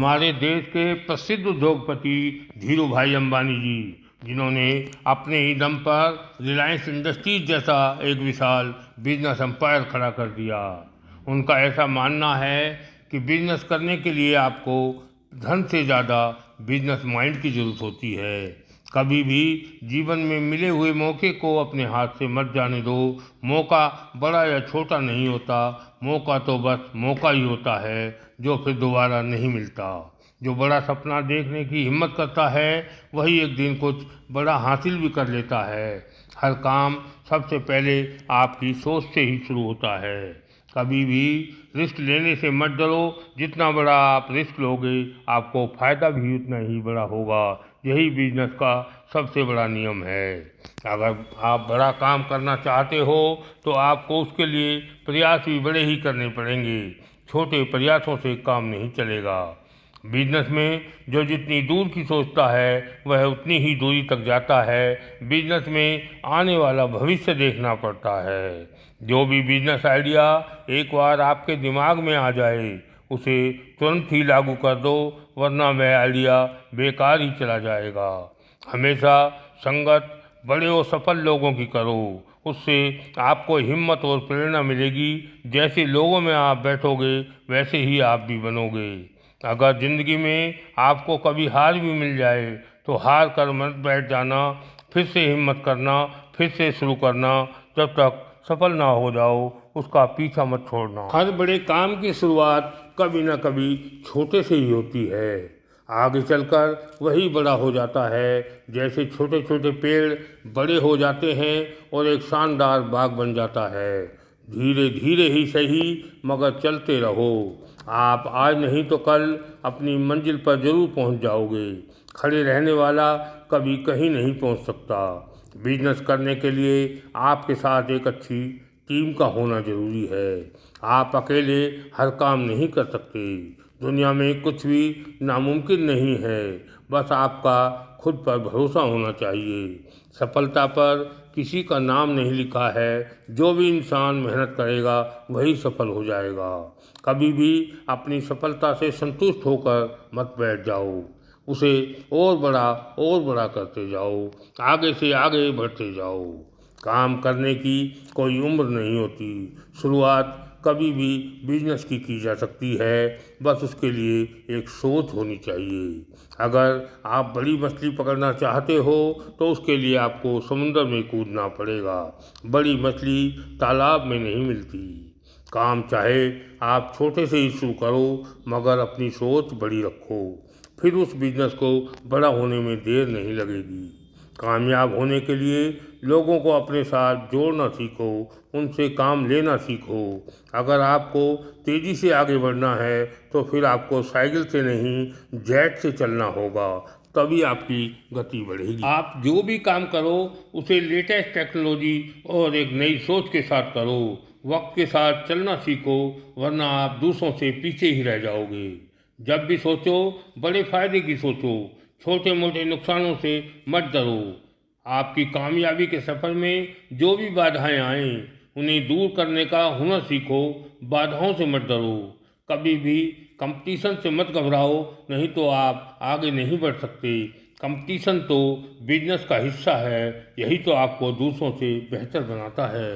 हमारे देश के प्रसिद्ध उद्योगपति धीरू भाई अंबानी जी, जिन्होंने अपने ही दम पर रिलायंस इंडस्ट्रीज जैसा एक विशाल बिजनेस एम्पायर खड़ा कर दिया। उनका ऐसा मानना है कि बिजनेस करने के लिए आपको धन से ज़्यादा बिजनेस माइंड की ज़रूरत होती है। कभी भी जीवन में मिले हुए मौके को अपने हाथ से मत जाने दो। मौका बड़ा या छोटा नहीं होता, मौका तो बस मौका ही होता है जो फिर दोबारा नहीं मिलता। जो बड़ा सपना देखने की हिम्मत करता है वही एक दिन कुछ बड़ा हासिल भी कर लेता है। हर काम सबसे पहले आपकी सोच से ही शुरू होता है। कभी भी रिस्क लेने से मत डरो। जितना बड़ा आप रिस्क लोगे आपको फ़ायदा भी उतना ही बड़ा होगा। यही बिजनेस का सबसे बड़ा नियम है। अगर आप बड़ा काम करना चाहते हो तो आपको उसके लिए प्रयास भी बड़े ही करने पड़ेंगे। छोटे प्रयासों से काम नहीं चलेगा। बिजनेस में जो जितनी दूर की सोचता है वह उतनी ही दूरी तक जाता है। बिजनेस में आने वाला भविष्य देखना पड़ता है। जो भी बिजनेस आइडिया एक बार आपके दिमाग में आ जाए उसे तुरंत ही लागू कर दो, वरना वह आइडिया बेकार ही चला जाएगा। हमेशा संगत बड़े और सफल लोगों की करो, उससे आपको हिम्मत और प्रेरणा मिलेगी। जैसे लोगों में आप बैठोगे वैसे ही आप भी बनोगे। अगर ज़िंदगी में आपको कभी हार भी मिल जाए तो हार कर मत बैठ जाना, फिर से हिम्मत करना, फिर से शुरू करना। जब तक सफल ना हो जाओ उसका पीछा मत छोड़ना। हर बड़े काम की शुरुआत कभी ना कभी छोटे से ही होती है, आगे चलकर वही बड़ा हो जाता है। जैसे छोटे छोटे पेड़ बड़े हो जाते हैं और एक शानदार बाग बन जाता है। धीरे धीरे ही सही मगर चलते रहो। आप आज नहीं तो कल अपनी मंजिल पर जरूर पहुंच जाओगे। खड़े रहने वाला कभी कहीं नहीं पहुंच सकता। बिजनेस करने के लिए आपके साथ एक अच्छी टीम का होना जरूरी है। आप अकेले हर काम नहीं कर सकते। दुनिया में कुछ भी नामुमकिन नहीं है, बस आपका खुद पर भरोसा होना चाहिए। सफलता पर किसी का नाम नहीं लिखा है, जो भी इंसान मेहनत करेगा वही सफल हो जाएगा। कभी भी अपनी सफलता से संतुष्ट होकर मत बैठ जाओ, उसे और बड़ा करते जाओ, आगे से आगे बढ़ते जाओ। काम करने की कोई उम्र नहीं होती। शुरुआत कभी भी बिजनेस की जा सकती है, बस उसके लिए एक सोच होनी चाहिए। अगर आप बड़ी मछली पकड़ना चाहते हो तो उसके लिए आपको समुद्र में कूदना पड़ेगा। बड़ी मछली तालाब में नहीं मिलती। काम चाहे आप छोटे से ही शुरू करो, मगर अपनी सोच बड़ी रखो, फिर उस बिजनेस को बड़ा होने में देर नहीं लगेगी। कामयाब होने के लिए लोगों को अपने साथ जोड़ना सीखो, उनसे काम लेना सीखो। अगर आपको तेज़ी से आगे बढ़ना है तो फिर आपको साइकिल से नहीं जेट से चलना होगा, तभी आपकी गति बढ़ेगी। आप जो भी काम करो उसे लेटेस्ट टेक्नोलॉजी और एक नई सोच के साथ करो। वक्त के साथ चलना सीखो, वरना आप दूसरों से पीछे ही रह जाओगे। जब भी सोचो बड़े फायदे की सोचो, छोटे मोटे नुकसानों से मत डरो। आपकी कामयाबी के सफ़र में जो भी बाधाएं आएं उन्हें दूर करने का हुनर सीखो। बाधाओं से मत डरो, कभी भी कंपटीशन से मत घबराओ, नहीं तो आप आगे नहीं बढ़ सकते। कंपटीशन तो बिजनेस का हिस्सा है, यही तो आपको दूसरों से बेहतर बनाता है।